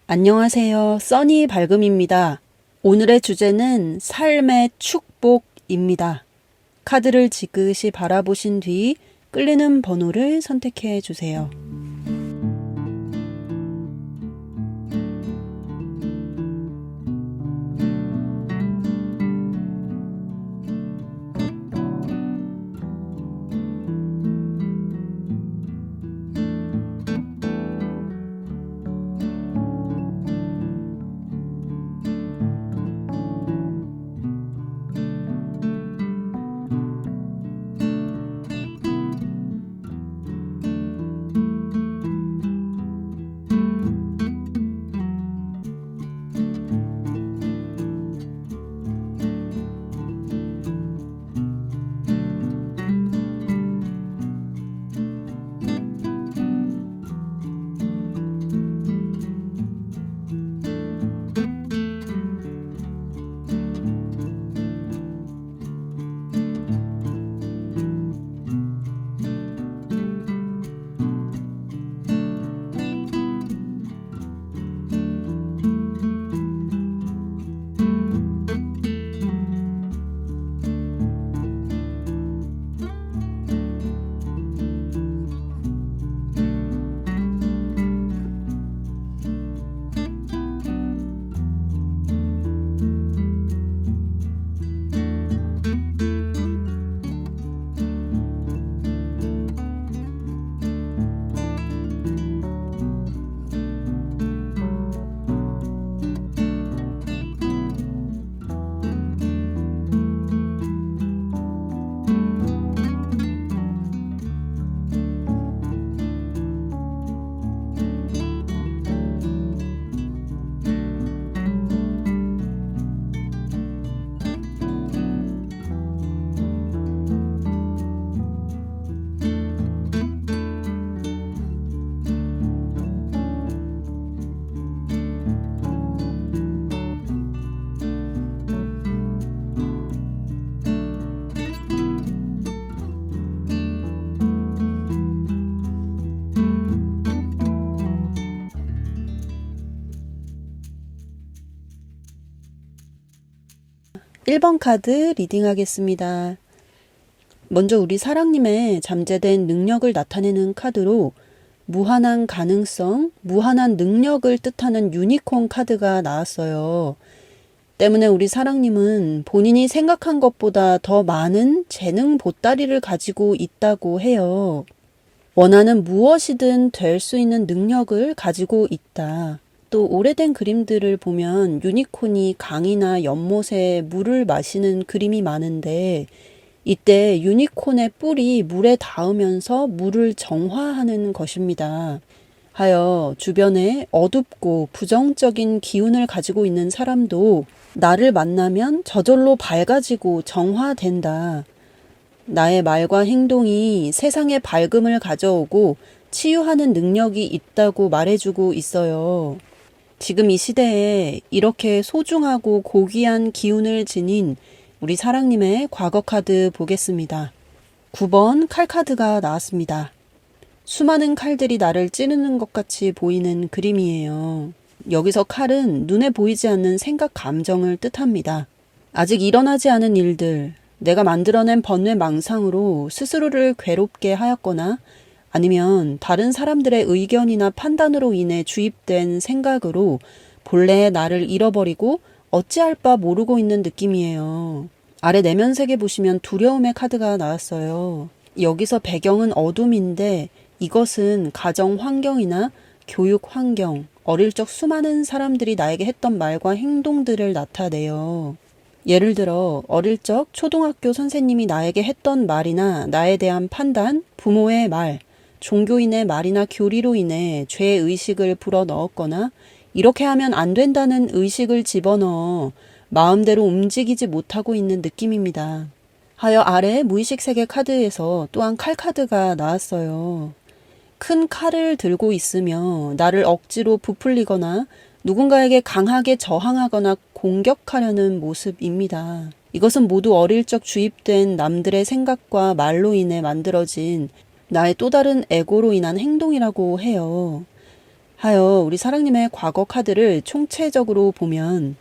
안녕하세요. 써니 발금입니다. 오늘의 주제는 삶의 축복입니다. 카드를 지그시 바라보신 뒤 끌리는 번호를 선택해 주세요. 일 번 카드 리딩하겠습니다. 먼저 우리 사랑님의 잠재된 능력을 나타내는 카드로 무한한 가능성, 무한한 능력을 뜻하는 유니콘 카드가 나왔어요. 때문에 우리 사랑님은 본인이 생각한 것보다 더 많은 재능 보따리를 가지고 있다고 해요. 원하는 무엇이든 될 수 있는 능력을 가지고 있다. 또 오래된 그림들을 보면 유니콘이 강이나 연못에 물을 마시는 그림이 많은데 이때 유니콘의 뿔이 물에 닿으면서 물을 정화하는 것입니다. 하여 주변에 어둡고 부정적인 기운을 가지고 있는 사람도 나를 만나면 저절로 밝아지고 정화된다. 나의 말과 행동이 세상에 밝음을 가져오고 치유하는 능력이 있다고 말해주고 있어요. 지금 이 시대에 이렇게 소중하고 고귀한 기운을 지닌 우리 사랑님의 과거 카드 보겠습니다. 9번 칼 카드가 나왔습니다. 수많은 칼들이 나를 찌르는 것 같이 보이는 그림이에요. 여기서 칼은 눈에 보이지 않는 생각, 감정을 뜻합니다. 아직 일어나지 않은 일들, 내가 만들어낸 번뇌망상으로 스스로를 괴롭게 하였거나 아니면 다른 사람들의 의견이나 판단으로 인해 주입된 생각으로 본래의 나를 잃어버리고 어찌할 바 모르고 있는 느낌이에요. 아래 내면색에 보시면 두려움의 카드가 나왔어요. 여기서 배경은 어둠인데 이것은 가정 환경이나 교육 환경, 어릴 적 수많은 사람들이 나에게 했던 말과 행동들을 나타내요. 예를 들어 어릴 적 초등학교 선생님이 나에게 했던 말이나 나에 대한 판단, 부모의 말, 종교인의 말이나 교리로 인해 죄의식을 불어넣었거나 이렇게 하면 안 된다는 의식을 집어넣어 마음대로 움직이지 못하고 있는 느낌입니다. 하여 아래 무의식 세계 카드에서 또한 칼 카드가 나왔어요. 큰 칼을 들고 있으며 나를 억지로 부풀리거나 누군가에게 강하게 저항하거나 공격하려는 모습입니다. 이것은 모두 어릴 적 주입된 남들의 생각과 말로 인해 만들어진 나의 또 다른 에고로 인한 행동이라고 해요. 하여 우리 사랑님의 과거 카드를 총체적으로 보면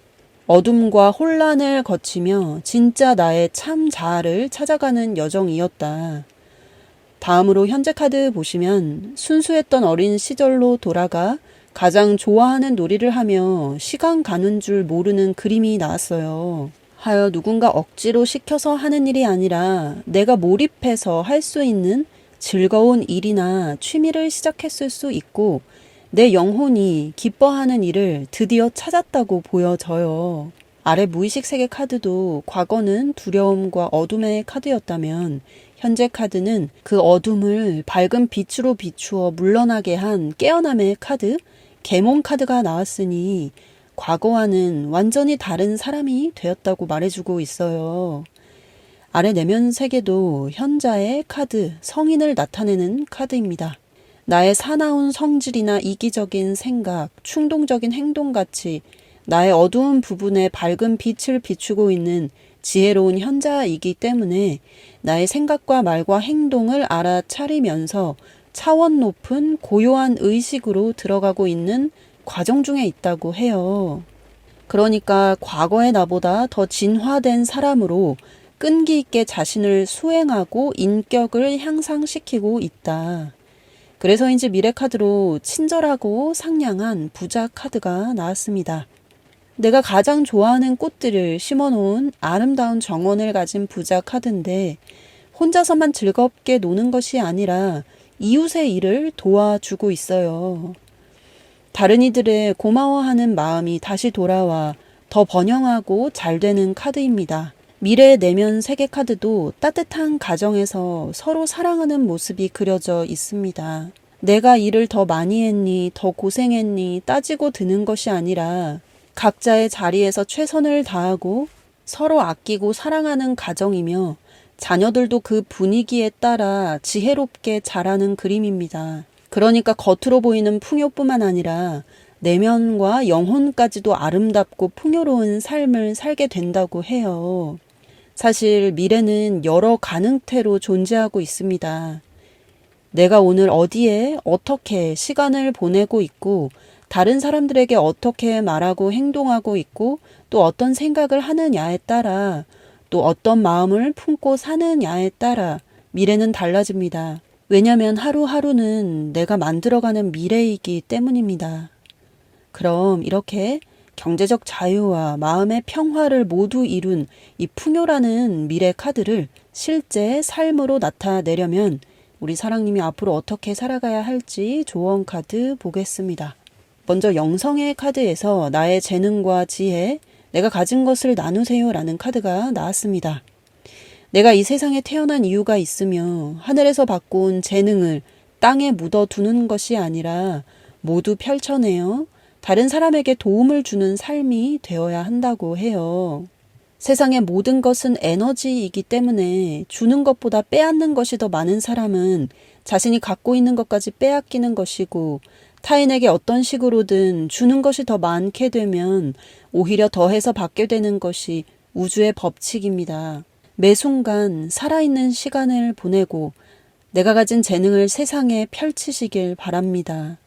어둠과 혼란을 거치며 진짜 나의 참 자아를 찾아가는 여정이었다. 다음으로 현재 카드 보시면 순수했던 어린 시절로 돌아가 가장 좋아하는 놀이를 하며 시간 가는 줄 모르는 그림이 나왔어요. 하여 누군가 억지로 시켜서 하는 일이 아니라 내가 몰입해서 할 수 있는 즐거운 일이나 취미를 시작했을 수 있고 내 영혼이 기뻐하는 일을 드디어 찾았다고 보여져요. 아래 무의식 세계 카드도 과거는 두려움과 어둠의 카드였다면 현재 카드는 그 어둠을 밝은 빛으로 비추어 물러나게 한 깨어남의 카드, 계몽 카드가 나왔으니 과거와는 완전히 다른 사람이 되었다고 말해주고 있어요. 아래 내면 세계도 현자의 카드, 성인을 나타내는 카드입니다. 나의 사나운 성질이나 이기적인 생각, 충동적인 행동같이 나의 어두운 부분에 밝은 빛을 비추고 있는 지혜로운 현자이기 때문에 나의 생각과 말과 행동을 알아차리면서 차원 높은 고요한 의식으로 들어가고 있는 과정 중에 있다고 해요. 그러니까 과거의 나보다 더 진화된 사람으로 끈기 있게 자신을 수행하고 인격을 향상시키고 있다. 그래서인지 미래 카드로 친절하고 상냥한 부자 카드가 나왔습니다. 내가 가장 좋아하는 꽃들을 심어놓은 아름다운 정원을 가진 부자 카드인데 혼자서만 즐겁게 노는 것이 아니라 이웃의 일을 도와주고 있어요. 다른 이들의 고마워하는 마음이 다시 돌아와 더 번영하고 잘 되는 카드입니다. 미래 내면 세계 카드도 따뜻한 가정에서 서로 사랑하는 모습이 그려져 있습니다. 내가 일을 더 많이 했니, 더 고생했니 따지고 드는 것이 아니라 각자의 자리에서 최선을 다하고 서로 아끼고 사랑하는 가정이며 자녀들도 그 분위기에 따라 지혜롭게 자라는 그림입니다. 그러니까 겉으로 보이는 풍요뿐만 아니라 내면과 영혼까지도 아름답고 풍요로운 삶을 살게 된다고 해요. 사실 미래는 여러 가능태로 존재하고 있습니다. 내가 오늘 어디에 어떻게 시간을 보내고 있고 다른 사람들에게 어떻게 말하고 행동하고 있고 또 어떤 생각을 하느냐에 따라 또 어떤 마음을 품고 사느냐에 따라 미래는 달라집니다. 왜냐하면 하루하루는 내가 만들어가는 미래이기 때문입니다. 그럼 이렇게 경제적 자유와 마음의 평화를 모두 이룬 이 풍요라는 미래 카드를 실제 삶으로 나타내려면 우리 사랑님이 앞으로 어떻게 살아가야 할지 조언 카드 보겠습니다. 먼저 영성의 카드에서 나의 재능과 지혜, 내가 가진 것을 나누세요 라는 카드가 나왔습니다. 내가 이 세상에 태어난 이유가 있으며 하늘에서 받고 온 재능을 땅에 묻어두는 것이 아니라 모두 펼쳐내어 다른 사람에게 도움을 주는 삶이 되어야 한다고 해요. 세상의 모든 것은 에너지이기 때문에 주는 것보다 빼앗는 것이 더 많은 사람은 자신이 갖고 있는 것까지 빼앗기는 것이고 타인에게 어떤 식으로든 주는 것이 더 많게 되면 오히려 더해서 받게 되는 것이 우주의 법칙입니다. 매 순간 살아있는 시간을 보내고 내가 가진 재능을 세상에 펼치시길 바랍니다.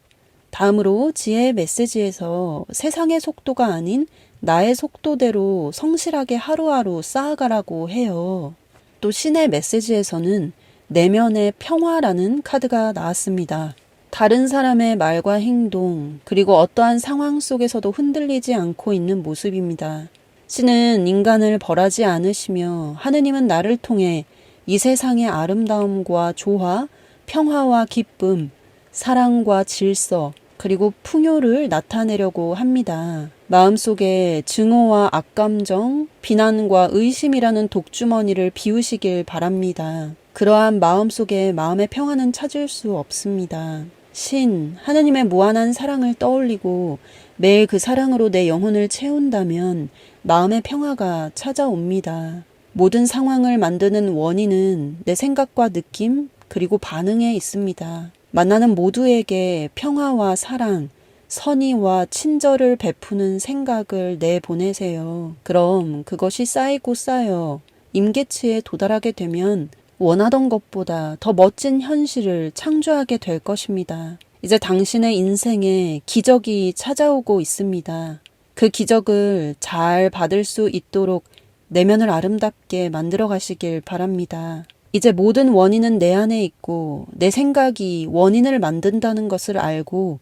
다음으로 지혜의 메시지에서 세상의 속도가 아닌 나의 속도대로 성실하게 하루하루 쌓아가라고 해요. 또 신의 메시지에서는 내면의 평화라는 카드가 나왔습니다. 다른 사람의 말과 행동 그리고 어떠한 상황 속에서도 흔들리지 않고 있는 모습입니다. 신은 인간을 벌하지 않으시며 하느님은 나를 통해 이 세상의 아름다움과 조화, 평화와 기쁨, 사랑과 질서, 그리고 풍요를 나타내려고 합니다. 마음속에 증오와 악감정, 비난과 의심이라는 독주머니를 비우시길 바랍니다. 그러한 마음속에 마음의 평화는 찾을 수 없습니다. 신, 하느님의 무한한 사랑을 떠올리고 매일 그 사랑으로 내 영혼을 채운다면 마음의 평화가 찾아옵니다. 모든 상황을 만드는 원인은 내 생각과 느낌 그리고 반응에 있습니다. 만나는 모두에게 평화와 사랑, 선의와 친절을 베푸는 생각을 내보내세요. 그럼 그것이 쌓이고 쌓여 임계치에 도달하게 되면 원하던 것보다 더 멋진 현실을 창조하게 될 것입니다. 이제 당신의 인생에 기적이 찾아오고 있습니다. 그 기적을 잘 받을 수 있도록 내면을 아름답게 만들어 가시길 바랍니다. 이제 모든 원인은 내 안에 있고 내 생각이 원인을 만든다는 것을 알고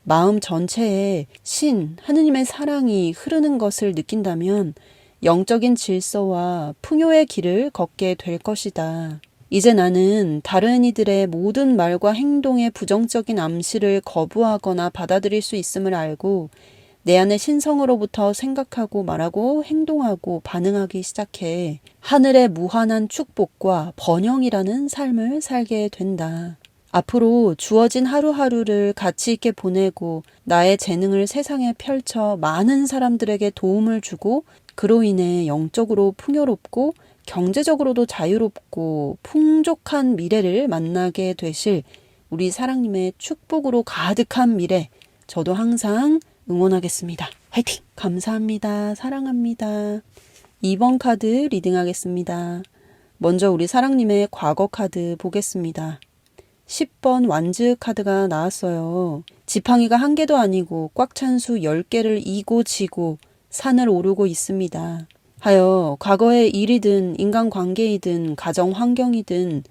마음 전체에 하느님의 사랑이 흐르는 것을 느낀다면 영적인 질서와 풍요의 길을 걷게 될 것이다. 이제 나는 다른 이들의 모든 말과 행동의 부정적인 암시를 거부하거나 받아들일 수 있음을 알고 내 안의 신성으로부터 생각하고 말하고 행동하고 반응하기 시작해 하늘의 무한한 축복과 번영이라는 삶을 살게 된다. 앞으로 주어진 하루하루를 가치 있게 보내고 나의 재능을 세상에 펼쳐 많은 사람들에게 도움을 주고 그로 인해 영적으로 풍요롭고 경제적으로도 자유롭고 풍족한 미래를 만나게 되실 우리 사랑님의 축복으로 가득한 미래, 저도 항상 응원하겠습니다. 화이팅! 감사합니다. 사랑합니다. 2번 카드 리딩하겠습니다. 먼저 우리 사랑님의 과거 카드 보겠습니다. 10번 완즈 카드가 나왔어요. 지팡이가 한 개도 아니고 꽉 찬 수 10개를 이고 지고 산을 오르고 있습니다. 하여 과거의 일이든 인간관계이든 가정 환경이든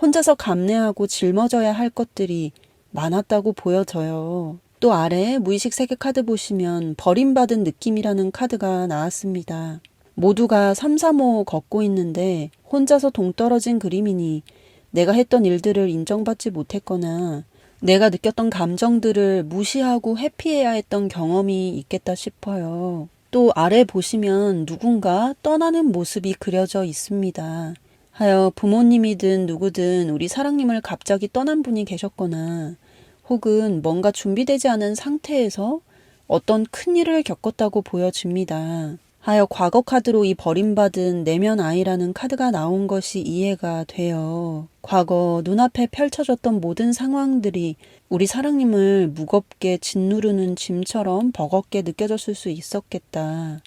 혼자서 감내하고 짊어져야 할 것들이 많았다고 보여져요. 또 아래 무의식 세계 카드 보시면 버림받은 느낌이라는 카드가 나왔습니다. 모두가 335 걷고 있는데 혼자서 동떨어진 그림이니 내가 했던 일들을 인정받지 못했거나 내가 느꼈던 감정들을 무시하고 회피해야 했던 경험이 있겠다 싶어요. 또 아래 보시면 누군가 떠나는 모습이 그려져 있습니다. 하여 부모님이든 누구든 우리 사랑님을 갑자기 떠난 분이 계셨거나 혹은 뭔가 준비되지 않은 상태에서 어떤 큰일을 겪었다고 보여집니다. 하여 과거 카드로 이 버림받은 내면 아이라는 카드가 나온 것이 이해가 돼요. 과거 눈앞에 펼쳐졌던 모든 상황들이 우리 사랑님을 무겁게 짓누르는 짐처럼 버겁게 느껴졌을 수 있었겠다.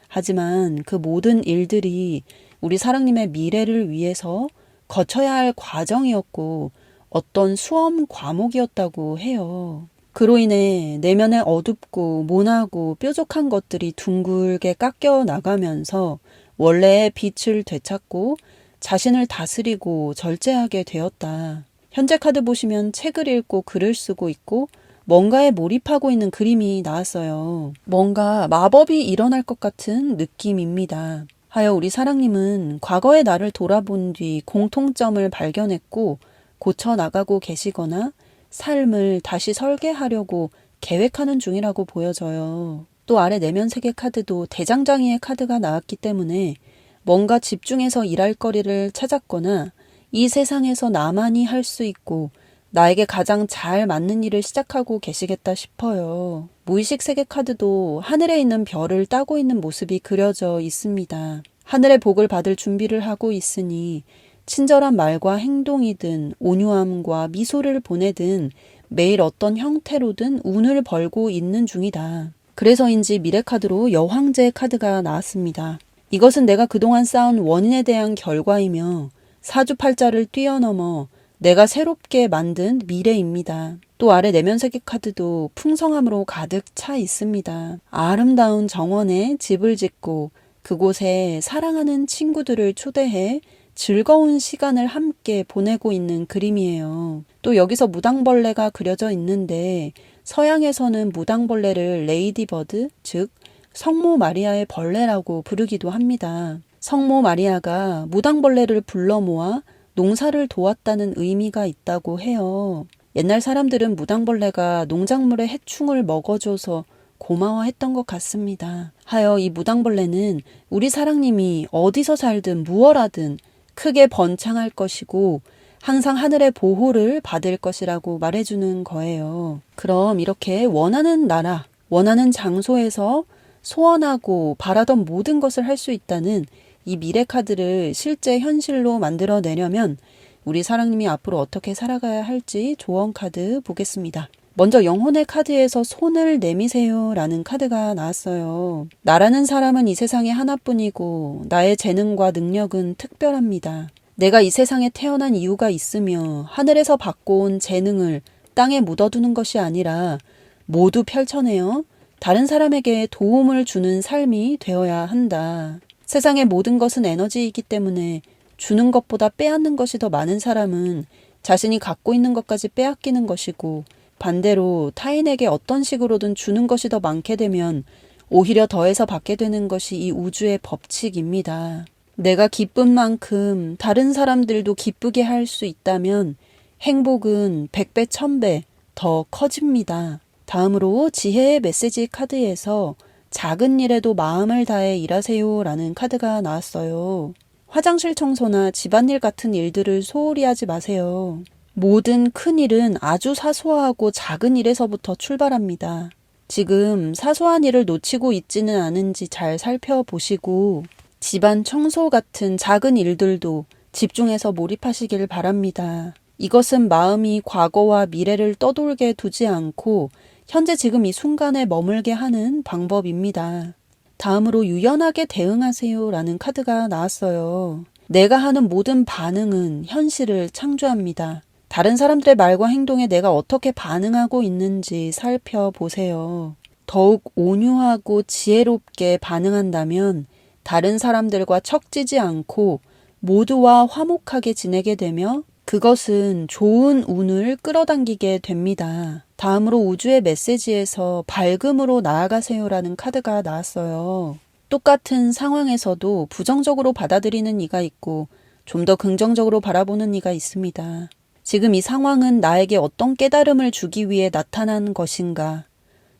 하지만 그 모든 일들이 우리 사랑님의 미래를 위해서 거쳐야 할 과정이었고 어떤 수험 과목이었다고 해요. 그로 인해 내면에 어둡고 모나고 뾰족한 것들이 둥글게 깎여 나가면서 원래의 빛을 되찾고 자신을 다스리고 절제하게 되었다. 현재 카드 보시면 책을 읽고 글을 쓰고 있고 뭔가에 몰입하고 있는 그림이 나왔어요. 뭔가 마법이 일어날 것 같은 느낌입니다. 하여 우리 사랑님은 과거의 나를 돌아본 뒤 공통점을 발견했고 고쳐나가고 계시거나 삶을 다시 설계하려고 계획하는 중이라고 보여져요. 또 아래 내면 세계 카드도 대장장이의 카드가 나왔기 때문에 뭔가 집중해서 일할 거리를 찾았거나 이 세상에서 나만이 할 수 있고 나에게 가장 잘 맞는 일을 시작하고 계시겠다 싶어요. 무의식 세계 카드도 하늘에 있는 별을 따고 있는 모습이 그려져 있습니다. 하늘의 복을 받을 준비를 하고 있으니 친절한 말과 행동이든 온유함과 미소를 보내든 매일 어떤 형태로든 운을 벌고 있는 중이다. 그래서인지 미래 카드로 여황제 카드가 나왔습니다. 이것은 내가 그동안 쌓은 원인에 대한 결과이며 사주팔자를 뛰어넘어 내가 새롭게 만든 미래입니다. 또 아래 내면 세계 카드도 풍성함으로 가득 차 있습니다. 아름다운 정원에 집을 짓고 그곳에 사랑하는 친구들을 초대해 즐거운 시간을 함께 보내고 있는 그림이에요. 또 여기서 무당벌레가 그려져 있는데 서양에서는 무당벌레를 레이디버드, 즉 성모 마리아의 벌레라고 부르기도 합니다. 성모 마리아가 무당벌레를 불러 모아 농사를 도왔다는 의미가 있다고 해요. 옛날 사람들은 무당벌레가 농작물의 해충을 먹어줘서 고마워했던 것 같습니다. 하여 이 무당벌레는 우리 사랑님이 어디서 살든 무엇하든 크게 번창할 것이고 항상 하늘의 보호를 받을 것이라고 말해주는 거예요. 그럼 이렇게 원하는 나라, 원하는 장소에서 소원하고 바라던 모든 것을 할 수 있다는 이 미래 카드를 실제 현실로 만들어내려면 우리 사랑님이 앞으로 어떻게 살아가야 할지 조언 카드 보겠습니다. 먼저 영혼의 카드에서 손을 내미세요 라는 카드가 나왔어요. 나라는 사람은 이 세상에 하나뿐이고 나의 재능과 능력은 특별합니다. 내가 이 세상에 태어난 이유가 있으며 하늘에서 받고 온 재능을 땅에 묻어두는 것이 아니라 모두 펼쳐내어 다른 사람에게 도움을 주는 삶이 되어야 한다. 세상의 모든 것은 에너지이기 때문에 주는 것보다 빼앗는 것이 더 많은 사람은 자신이 갖고 있는 것까지 빼앗기는 것이고, 반대로 타인에게 어떤 식으로든 주는 것이 더 많게 되면 오히려 더해서 받게 되는 것이 이 우주의 법칙입니다. 내가 기쁜 만큼 다른 사람들도 기쁘게 할 수 있다면 행복은 100배, 1000배 더 커집니다. 다음으로 지혜의 메시지 카드에서 작은 일에도 마음을 다해 일하세요 라는 카드가 나왔어요. 화장실 청소나 집안일 같은 일들을 소홀히 하지 마세요. 모든 큰 일은 아주 사소하고 작은 일에서부터 출발합니다. 지금 사소한 일을 놓치고 있지는 않은지 잘 살펴보시고 집안 청소 같은 작은 일들도 집중해서 몰입하시길 바랍니다. 이것은 마음이 과거와 미래를 떠돌게 두지 않고 현재 지금 이 순간에 머물게 하는 방법입니다. 다음으로 유연하게 대응하세요 라는 카드가 나왔어요. 내가 하는 모든 반응은 현실을 창조합니다. 다른 사람들의 말과 행동에 내가 어떻게 반응하고 있는지 살펴보세요. 더욱 온유하고 지혜롭게 반응한다면 다른 사람들과 척지지 않고 모두와 화목하게 지내게 되며 그것은 좋은 운을 끌어당기게 됩니다. 다음으로 우주의 메시지에서 밝음으로 나아가세요라는 카드가 나왔어요. 똑같은 상황에서도 부정적으로 받아들이는 이가 있고 좀 더 긍정적으로 바라보는 이가 있습니다. 지금 이 상황은 나에게 어떤 깨달음을 주기 위해 나타난 것인가?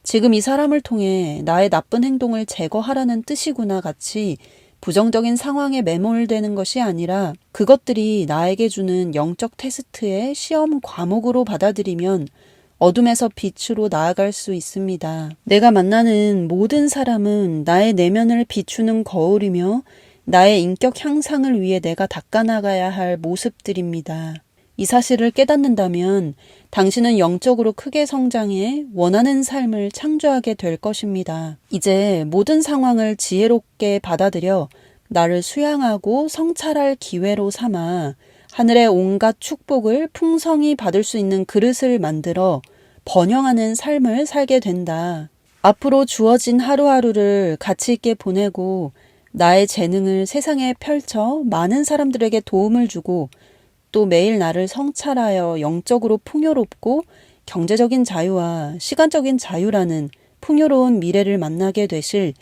지금 이 사람을 통해 나의 나쁜 행동을 제거하라는 뜻이구나 같이 부정적인 상황에 매몰되는 것이 아니라 그것들이 나에게 주는 영적 테스트의 시험 과목으로 받아들이면 어둠에서 빛으로 나아갈 수 있습니다. 내가 만나는 모든 사람은 나의 내면을 비추는 거울이며 나의 인격 향상을 위해 내가 닦아나가야 할 모습들입니다. 이 사실을 깨닫는다면 당신은 영적으로 크게 성장해 원하는 삶을 창조하게 될 것입니다. 이제 모든 상황을 지혜롭게 받아들여 나를 수양하고 성찰할 기회로 삼아 하늘의 온갖 축복을 풍성히 받을 수 있는 그릇을 만들어 번영하는 삶을 살게 된다. 앞으로 주어진 하루하루를 가치 있게 보내고 나의 재능을 세상에 펼쳐 많은 사람들에게 도움을 주고 또 매일 나를 성찰하여 영적으로 풍요롭고 경제적인 자유와 시간적인 자유라는 풍요로운 미래를 만나게 되실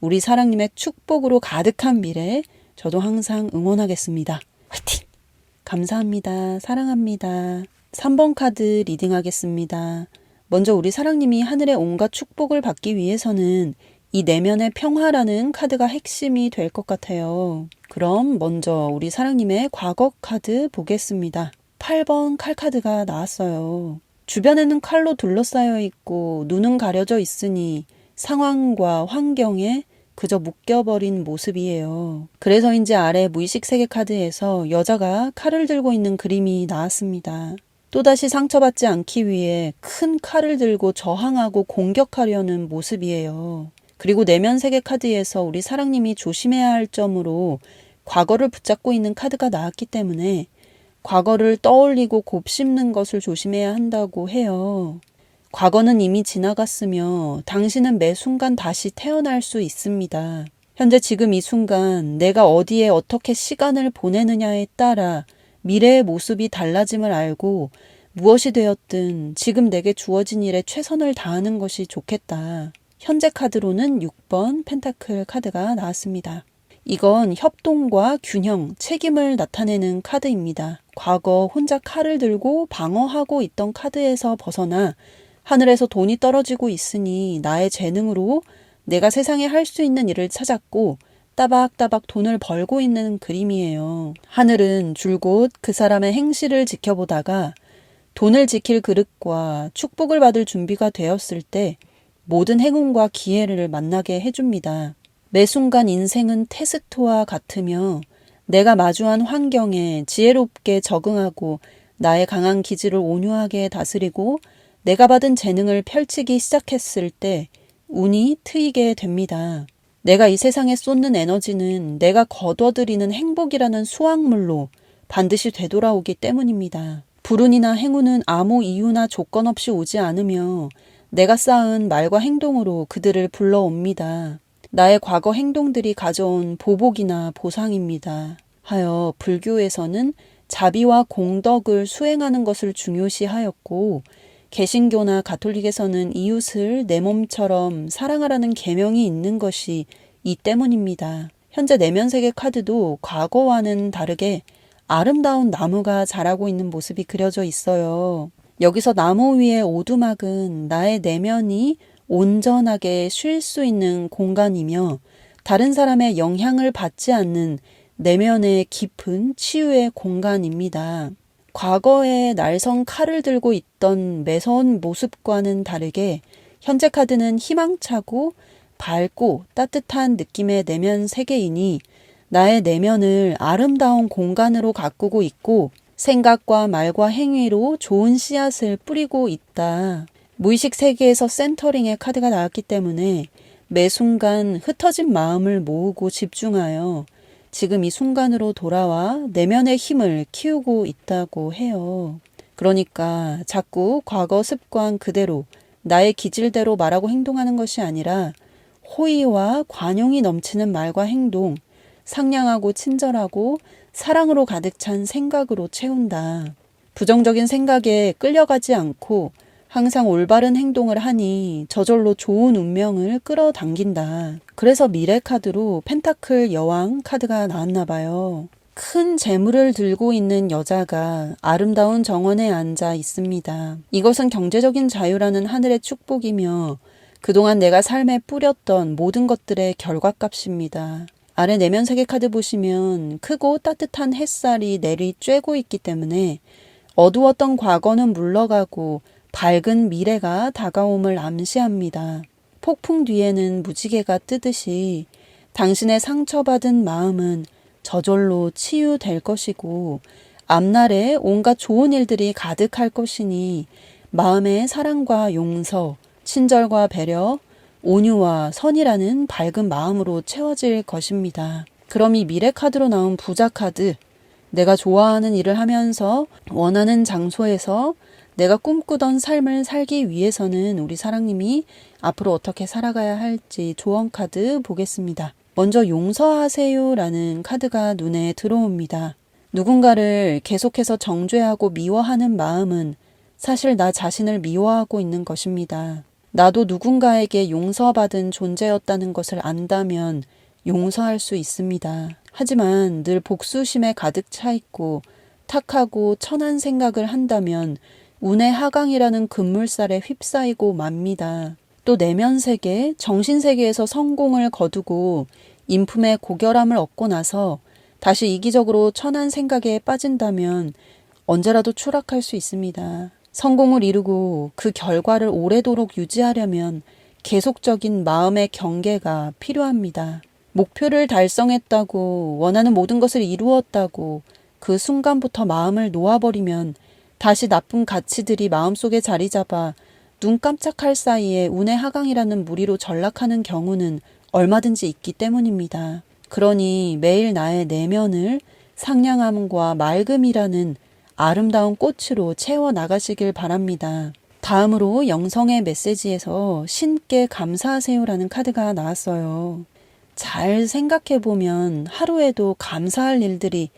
우리 사랑님의 축복으로 가득한 미래 저도 항상 응원하겠습니다. 화이팅! 감사합니다. 사랑합니다. 3번 카드 리딩하겠습니다. 먼저 우리 사랑님이 하늘의 온갖 축복을 받기 위해서는 이 내면의 평화라는 카드가 핵심이 될 것 같아요. 그럼 먼저 우리 사랑님의 과거 카드 보겠습니다. 8번 칼 카드가 나왔어요. 주변에는 칼로 둘러싸여 있고 눈은 가려져 있으니 상황과 환경에 그저 묶여버린 모습이에요. 그래서인지 아래 무의식 세계 카드에서 여자가 칼을 들고 있는 그림이 나왔습니다. 또다시 상처받지 않기 위해 큰 칼을 들고 저항하고 공격하려는 모습이에요. 그리고 내면 세계 카드에서 우리 사랑님이 조심해야 할 점으로 과거를 붙잡고 있는 카드가 나왔기 때문에 과거를 떠올리고 곱씹는 것을 조심해야 한다고 해요. 과거는 이미 지나갔으며 당신은 매 순간 다시 태어날 수 있습니다. 현재 지금 이 순간 내가 어디에 어떻게 시간을 보내느냐에 따라 미래의 모습이 달라짐을 알고 무엇이 되었든 지금 내게 주어진 일에 최선을 다하는 것이 좋겠다. 현재 카드로는 6번 펜타클 카드가 나왔습니다. 이건 협동과 균형, 책임을 나타내는 카드입니다. 과거 혼자 칼을 들고 방어하고 있던 카드에서 벗어나 하늘에서 돈이 떨어지고 있으니 나의 재능으로 내가 세상에 할 수 있는 일을 찾았고 따박따박 돈을 벌고 있는 그림이에요. 하늘은 줄곧 그 사람의 행실을 지켜보다가 돈을 지킬 그릇과 축복을 받을 준비가 되었을 때 모든 행운과 기회를 만나게 해줍니다. 매 순간 인생은 테스트와 같으며 내가 마주한 환경에 지혜롭게 적응하고 나의 강한 기질을 온유하게 다스리고 내가 받은 재능을 펼치기 시작했을 때 운이 트이게 됩니다. 내가 이 세상에 쏟는 에너지는 내가 거둬들이는 행복이라는 수확물로 반드시 되돌아오기 때문입니다. 불운이나 행운은 아무 이유나 조건 없이 오지 않으며 내가 쌓은 말과 행동으로 그들을 불러옵니다. 나의 과거 행동들이 가져온 보복이나 보상입니다. 하여 불교에서는 자비와 공덕을 수행하는 것을 중요시하였고 개신교나 가톨릭에서는 이웃을 내 몸처럼 사랑하라는 계명이 있는 것이 이 때문입니다. 현재 내면세계 카드도 과거와는 다르게 아름다운 나무가 자라고 있는 모습이 그려져 있어요. 여기서 나무 위의 오두막은 나의 내면이 온전하게 쉴 수 있는 공간이며 다른 사람의 영향을 받지 않는 내면의 깊은 치유의 공간입니다. 과거에 날선 칼을 들고 있던 매서운 모습과는 다르게 현재 카드는 희망차고 밝고 따뜻한 느낌의 내면 세계이니 나의 내면을 아름다운 공간으로 가꾸고 있고 생각과 말과 행위로 좋은 씨앗을 뿌리고 있다. 무의식 세계에서 센터링의 카드가 나왔기 때문에 매 순간 흩어진 마음을 모으고 집중하여 지금 이 순간으로 돌아와 내면의 힘을 키우고 있다고 해요. 그러니까 자꾸 과거 습관 그대로 나의 기질대로 말하고 행동하는 것이 아니라 호의와 관용이 넘치는 말과 행동, 상냥하고 친절하고 사랑으로 가득 찬 생각으로 채운다. 부정적인 생각에 끌려가지 않고 항상 올바른 행동을 하니 저절로 좋은 운명을 끌어당긴다. 그래서 미래 카드로 펜타클 여왕 카드가 나왔나 봐요. 큰 재물을 들고 있는 여자가 아름다운 정원에 앉아 있습니다. 이것은 경제적인 자유라는 하늘의 축복이며 그동안 내가 삶에 뿌렸던 모든 것들의 결과값입니다. 아래 내면 세계 카드 보시면 크고 따뜻한 햇살이 내리쬐고 있기 때문에 어두웠던 과거는 물러가고 밝은 미래가 다가옴을 암시합니다. 폭풍 뒤에는 무지개가 뜨듯이 당신의 상처받은 마음은 저절로 치유될 것이고 앞날에 온갖 좋은 일들이 가득할 것이니 마음의 사랑과 용서, 친절과 배려, 온유와 선이라는 밝은 마음으로 채워질 것입니다. 그럼 이 미래 카드로 나온 부자 카드, 내가 좋아하는 일을 하면서 원하는 장소에서 내가 꿈꾸던 삶을 살기 위해서는 우리 사랑님이 앞으로 어떻게 살아가야 할지 조언 카드 보겠습니다. 먼저 용서하세요라는 카드가 눈에 들어옵니다. 누군가를 계속해서 정죄하고 미워하는 마음은 사실 나 자신을 미워하고 있는 것입니다. 나도 누군가에게 용서받은 존재였다는 것을 안다면 용서할 수 있습니다. 하지만 늘 복수심에 가득 차 있고 탁하고 천한 생각을 한다면 운의 하강이라는 급물살에 휩싸이고 맙니다. 또 내면세계, 정신세계에서 성공을 거두고 인품의 고결함을 얻고 나서 다시 이기적으로 천한 생각에 빠진다면 언제라도 추락할 수 있습니다. 성공을 이루고 그 결과를 오래도록 유지하려면 계속적인 마음의 경계가 필요합니다. 목표를 달성했다고 원하는 모든 것을 이루었다고 그 순간부터 마음을 놓아버리면 다시 나쁜 가치들이 마음속에 자리 잡아 눈 깜짝할 사이에 운의 하강이라는 무리로 전락하는 경우는 얼마든지 있기 때문입니다. 그러니 매일 나의 내면을 상냥함과 맑음이라는 아름다운 꽃으로 채워 나가시길 바랍니다. 다음으로 영성의 메시지에서 신께 감사하세요라는 카드가 나왔어요. 잘 생각해보면 하루에도 감사할 일들이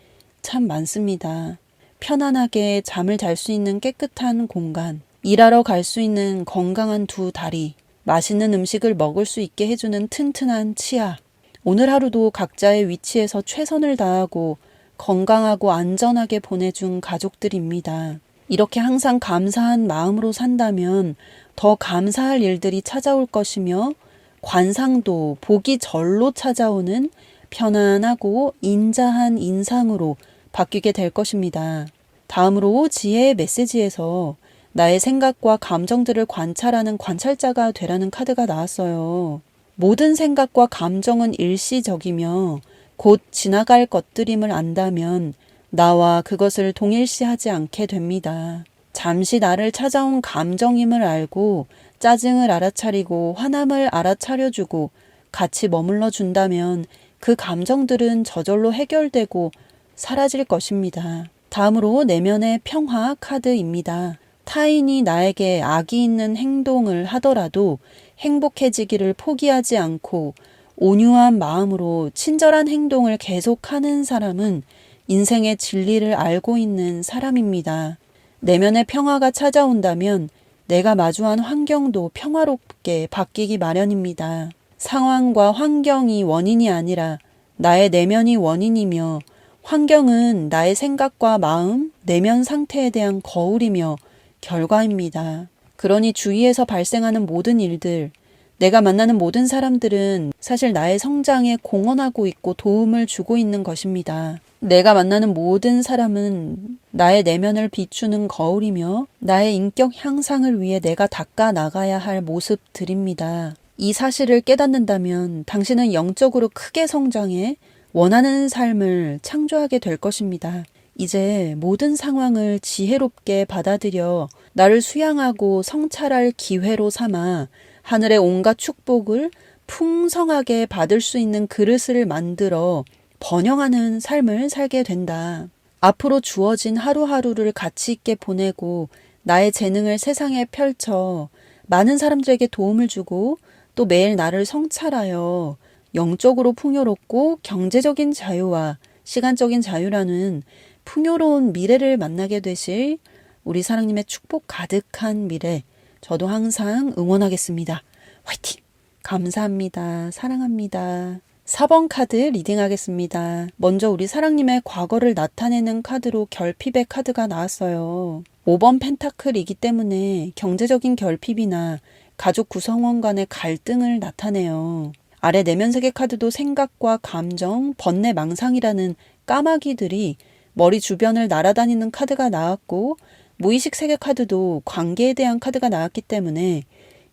참 많습니다. 편안하게 잠을 잘 수 있는 깨끗한 공간, 일하러 갈 수 있는 건강한 두 다리, 맛있는 음식을 먹을 수 있게 해주는 튼튼한 치아. 오늘 하루도 각자의 위치에서 최선을 다하고 건강하고 안전하게 보내준 가족들입니다. 이렇게 항상 감사한 마음으로 산다면 더 감사할 일들이 찾아올 것이며 관상도 복이 절로 찾아오는 편안하고 인자한 인상으로 바뀌게 될 것입니다. 다음으로 지혜의 메시지에서 나의 생각과 감정들을 관찰하는 관찰자가 되라는 카드가 나왔어요. 모든 생각과 감정은 일시적이며 곧 지나갈 것들임을 안다면 나와 그것을 동일시하지 않게 됩니다. 잠시 나를 찾아온 감정임을 알고 짜증을 알아차리고 화남을 알아차려주고 같이 머물러 준다면 그 감정들은 저절로 해결되고 사라질 것입니다. 다음으로 내면의 평화 카드입니다. 타인이 나에게 악이 있는 행동을 하더라도 행복해지기를 포기하지 않고 온유한 마음으로 친절한 행동을 계속하는 사람은 인생의 진리를 알고 있는 사람입니다. 내면의 평화가 찾아온다면 내가 마주한 환경도 평화롭게 바뀌기 마련입니다. 상황과 환경이 원인이 아니라 나의 내면이 원인이며 환경은 나의 생각과 마음, 내면 상태에 대한 거울이며 결과입니다. 그러니 주위에서 발생하는 모든 일들, 내가 만나는 모든 사람들은 사실 나의 성장에 공헌하고 있고 도움을 주고 있는 것입니다. 내가 만나는 모든 사람은 나의 내면을 비추는 거울이며 나의 인격 향상을 위해 내가 닦아 나가야 할 모습들입니다. 이 사실을 깨닫는다면 당신은 영적으로 크게 성장해 원하는 삶을 창조하게 될 것입니다. 이제 모든 상황을 지혜롭게 받아들여 나를 수양하고 성찰할 기회로 삼아 하늘의 온갖 축복을 풍성하게 받을 수 있는 그릇을 만들어 번영하는 삶을 살게 된다. 앞으로 주어진 하루하루를 가치 있게 보내고 나의 재능을 세상에 펼쳐 많은 사람들에게 도움을 주고 또 매일 나를 성찰하여 영적으로 풍요롭고 경제적인 자유와 시간적인 자유라는 풍요로운 미래를 만나게 되실 우리 사랑님의 축복 가득한 미래, 저도 항상 응원하겠습니다. 화이팅! 감사합니다. 사랑합니다. 4번 카드 리딩하겠습니다. 먼저 우리 사랑님의 과거를 나타내는 카드로 결핍의 카드가 나왔어요. 5번 펜타클이기 때문에 경제적인 결핍이나 가족 구성원 간의 갈등을 나타내요. 아래 내면 세계 카드도 생각과 감정, 번뇌, 망상이라는 까마귀들이 머리 주변을 날아다니는 카드가 나왔고 무의식 세계 카드도 관계에 대한 카드가 나왔기 때문에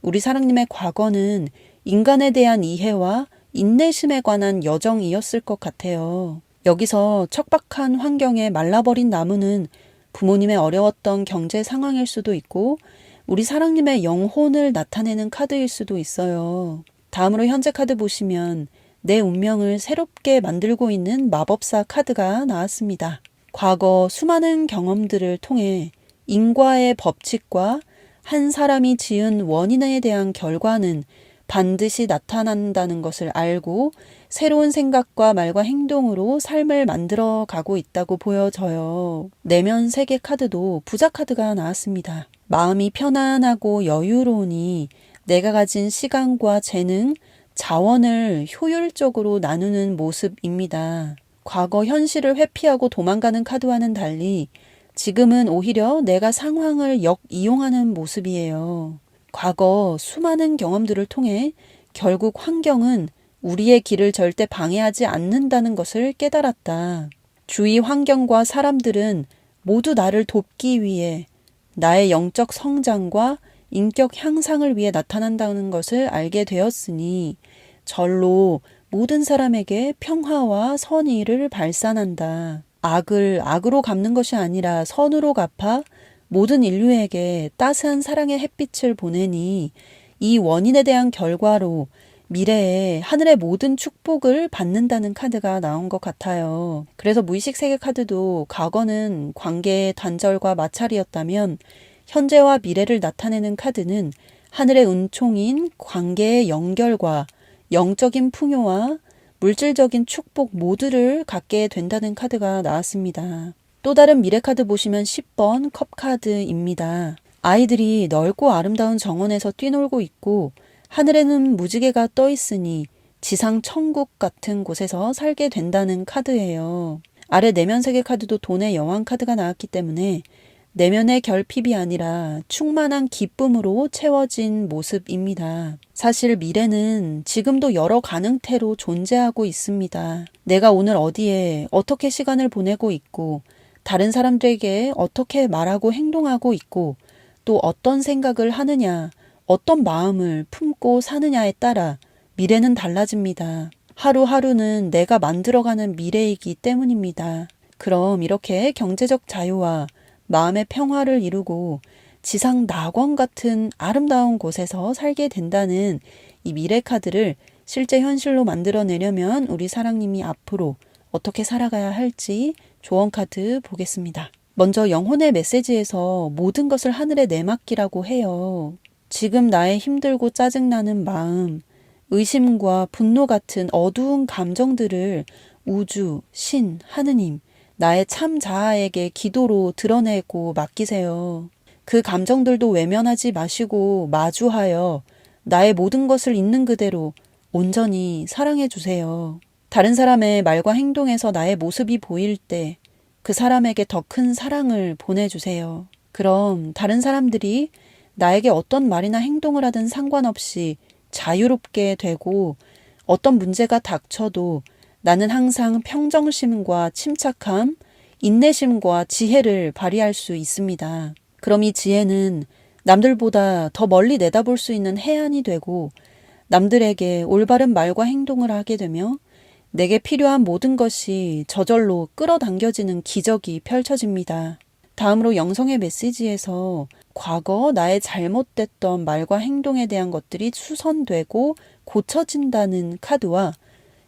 우리 사랑님의 과거는 인간에 대한 이해와 인내심에 관한 여정이었을 것 같아요. 여기서 척박한 환경에 말라버린 나무는 부모님의 어려웠던 경제 상황일 수도 있고 우리 사랑님의 영혼을 나타내는 카드일 수도 있어요. 다음으로 현재 카드 보시면 내 운명을 새롭게 만들고 있는 마법사 카드가 나왔습니다. 과거 수많은 경험들을 통해 인과의 법칙과 한 사람이 지은 원인에 대한 결과는 반드시 나타난다는 것을 알고 새로운 생각과 말과 행동으로 삶을 만들어 가고 있다고 보여져요. 내면 세계 카드도 부자 카드가 나왔습니다. 마음이 편안하고 여유로우니 내가 가진 시간과 재능, 자원을 효율적으로 나누는 모습입니다. 과거 현실을 회피하고 도망가는 카드와는 달리 지금은 오히려 내가 상황을 역이용하는 모습이에요. 과거 수많은 경험들을 통해 결국 환경은 우리의 길을 절대 방해하지 않는다는 것을 깨달았다. 주위 환경과 사람들은 모두 나를 돕기 위해 나의 영적 성장과 인격 향상을 위해 나타난다는 것을 알게 되었으니 절로 모든 사람에게 평화와 선의를 발산한다. 악을 악으로 갚는 것이 아니라 선으로 갚아 모든 인류에게 따스한 사랑의 햇빛을 보내니 이 원인에 대한 결과로 미래에 하늘의 모든 축복을 받는다는 카드가 나온 것 같아요. 그래서 무의식 세계 카드도 과거는 관계의 단절과 마찰이었다면 현재와 미래를 나타내는 카드는 하늘의 은총인 관계의 연결과 영적인 풍요와 물질적인 축복 모두를 갖게 된다는 카드가 나왔습니다. 또 다른 미래 카드 보시면 10번 컵 카드입니다. 아이들이 넓고 아름다운 정원에서 뛰놀고 있고 하늘에는 무지개가 떠 있으니 지상 천국 같은 곳에서 살게 된다는 카드예요. 아래 내면 세계 카드도 돈의 여왕 카드가 나왔기 때문에 내면의 결핍이 아니라 충만한 기쁨으로 채워진 모습입니다. 사실 미래는 지금도 여러 가능태로 존재하고 있습니다. 내가 오늘 어디에 어떻게 시간을 보내고 있고 다른 사람들에게 어떻게 말하고 행동하고 있고 또 어떤 생각을 하느냐, 어떤 마음을 품고 사느냐에 따라 미래는 달라집니다. 하루하루는 내가 만들어가는 미래이기 때문입니다. 그럼 이렇게 경제적 자유와 마음의 평화를 이루고 지상 낙원 같은 아름다운 곳에서 살게 된다는 이 미래 카드를 실제 현실로 만들어내려면 우리 사랑님이 앞으로 어떻게 살아가야 할지 조언 카드 보겠습니다. 먼저 영혼의 메시지에서 모든 것을 하늘에 내맡기라고 해요. 지금 나의 힘들고 짜증나는 마음, 의심과 분노 같은 어두운 감정들을 우주, 신, 하느님, 나의 참 자아에게 기도로 드러내고 맡기세요. 그 감정들도 외면하지 마시고 마주하여 나의 모든 것을 있는 그대로 온전히 사랑해 주세요. 다른 사람의 말과 행동에서 나의 모습이 보일 때 그 사람에게 더 큰 사랑을 보내주세요. 그럼 다른 사람들이 나에게 어떤 말이나 행동을 하든 상관없이 자유롭게 되고 어떤 문제가 닥쳐도 나는 항상 평정심과 침착함, 인내심과 지혜를 발휘할 수 있습니다. 그럼 이 지혜는 남들보다 더 멀리 내다볼 수 있는 해안이 되고 남들에게 올바른 말과 행동을 하게 되며 내게 필요한 모든 것이 저절로 끌어당겨지는 기적이 펼쳐집니다. 다음으로 영성의 메시지에서 과거 나의 잘못됐던 말과 행동에 대한 것들이 수선되고 고쳐진다는 카드와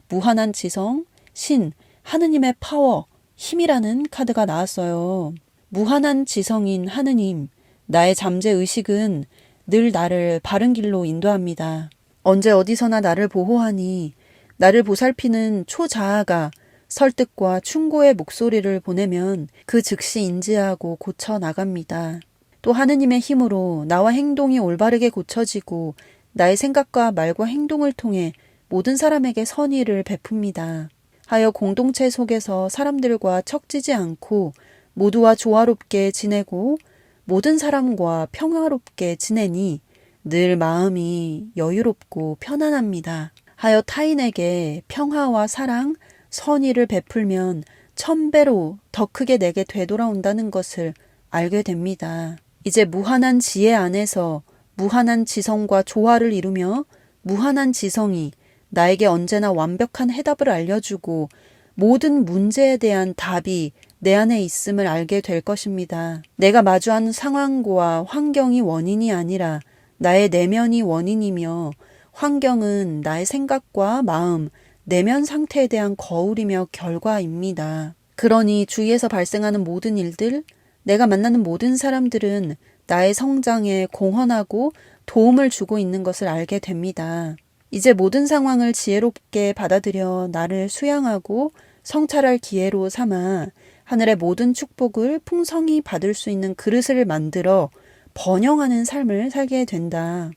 무한한 지성, 신, 하느님의 파워, 힘이라는 카드가 나왔어요. 무한한 지성인 하느님, 나의 잠재의식은 늘 나를 바른 길로 인도합니다. 언제 어디서나 나를 보호하니 나를 보살피는 초자아가 설득과 충고의 목소리를 보내면 그 즉시 인지하고 고쳐 나갑니다. 또 하느님의 힘으로 나와 행동이 올바르게 고쳐지고 나의 생각과 말과 행동을 통해 모든 사람에게 선의를 베풉니다. 하여 공동체 속에서 사람들과 척지지 않고 모두와 조화롭게 지내고 모든 사람과 평화롭게 지내니 늘 마음이 여유롭고 편안합니다. 하여 타인에게 평화와 사랑, 선의를 베풀면 1000배로 더 크게 내게 되돌아온다는 것을 알게 됩니다. 이제 무한한 지혜 안에서 무한한 지성과 조화를 이루며 무한한 지성이 나에게 언제나 완벽한 해답을 알려주고 모든 문제에 대한 답이 내 안에 있음을 알게 될 것입니다. 내가 마주한 상황과 환경이 원인이 아니라 나의 내면이 원인이며 환경은 나의 생각과 마음, 내면 상태에 대한 거울이며 결과입니다. 그러니 주위에서 발생하는 모든 일들, 내가 만나는 모든 사람들은 나의 성장에 공헌하고 도움을 주고 있는 것을 알게 됩니다. 이제 모든 상황을 지혜롭게 받아들여 나를 수양하고 성찰할 기회로 삼아 하늘의 모든 축복을 풍성히 받을 수 있는 그릇을 만들어 번영하는 삶을 살게 된다.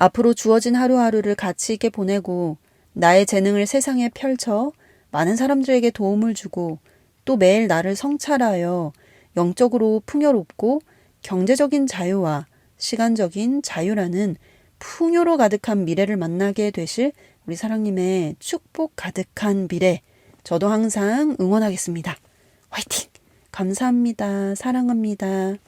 앞으로 주어진 하루하루를 가치 있게 보내고 나의 재능을 세상에 펼쳐 많은 사람들에게 도움을 주고 또 매일 나를 성찰하여 영적으로 풍요롭고 경제적인 자유와 시간적인 자유라는 풍요로 가득한 미래를 만나게 되실 우리 사랑님의 축복 가득한 미래, 저도 항상 응원하겠습니다. 화이팅! 감사합니다. 사랑합니다.